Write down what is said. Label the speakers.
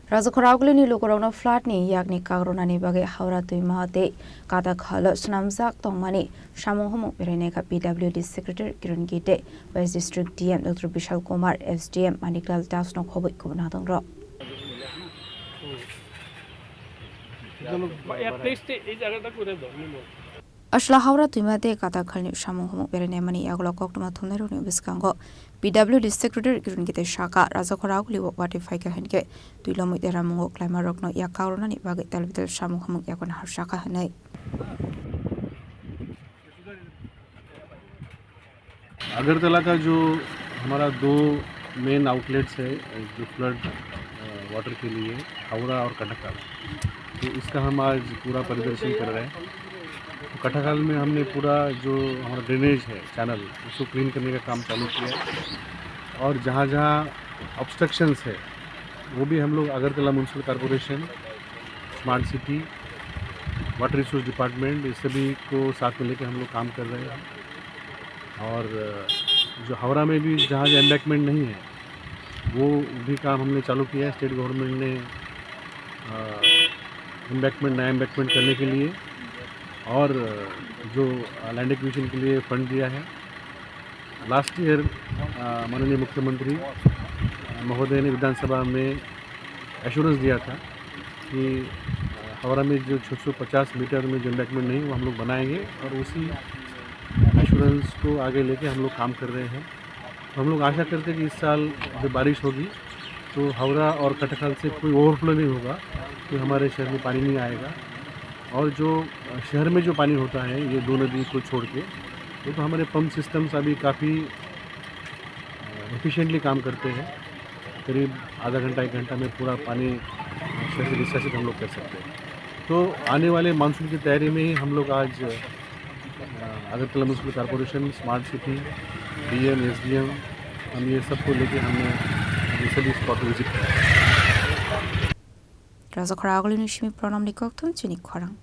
Speaker 1: Razakoraugli Lukorona Flatni, Yagni Karonani Bagi Haura to Mahate, Kata Kala, Snamzak Tongmani, Shamohomo Pereneka PWD Secretary Kiran Gite, West District DM Dr. Bishal Kumar, SDM, Manikal Dasno Hobik Kubanatang Rock. Ashla Haura to Mate, Kata Kalni, Shamohomo Perenemani, Agolok to Matunero, Viskango. PWD Secretary Kiran Gite Shaka, Razakoraugli, Watifika Henke, Dulomit Ramongo, Climarokno, Yakarona, Bagi Telvital Shamuham Yakon Harshaka Hane.
Speaker 2: Agartala का जो हमारा दो main outlets है जो flood water के लिए हावड़ा और कटकाल, तो इसका हम आज पूरा परिदर्शन कर रहे हैं। तो कटकाल में हमने पूरा जो हमारा ड्रेनेज है चैनल उसको क्लीन करने का काम चालू किया है और जहाँ जहाँ ऑब्स्ट्रक्शंस है वो भी हम लोग Agartala municipal corporation, smart city, water resource department इस सभी को साथ में लेकर हम लोग काम कर रहे हैं। और जो हावड़ा में भी जहाँ जहाँ एम्बैकमेंट नहीं है वो भी काम हमने चालू किया है। स्टेट गवर्नमेंट ने नया एम्बैकमेंट करने के लिए और जो लैंड एक्विजिशन के लिए फंड दिया है। लास्ट ईयर माननीय मुख्यमंत्री महोदय ने विधानसभा में एश्योरेंस दिया था कि हावड़ा में जो 650 मीटर में जो एम्बैकमेंट नहीं वो हम लोग बनाएंगे और उसी एश्योरेंस को आगे लेके हम लोग काम कर रहे हैं। तो हम लोग आशा करते हैं कि इस साल जब बारिश होगी तो हावड़ा और कटकाल से कोई ओवरफ्लो नहीं होगा, तो हमारे शहर में पानी नहीं आएगा। और जो शहर में जो पानी होता है ये दो नदी को छोड़ के तो हमारे पंप सिस्टम्स अभी काफ़ी एफिशिएंटली काम करते हैं। करीब आधा घंटा 1 घंटा में पूरा पानी शहर से डिस्चार्ज हम लोग कर सकते हैं। तो आने वाले मानसून की तैयारी में ही हम लोग आज Agartala municipal corporation, smart city, DM, SDM, हम ये सबको लेके हमने सभी स्पॉट विजिट किया।
Speaker 1: Razakoraugli Nishimi Pronam Nikokton, Chinik Korang.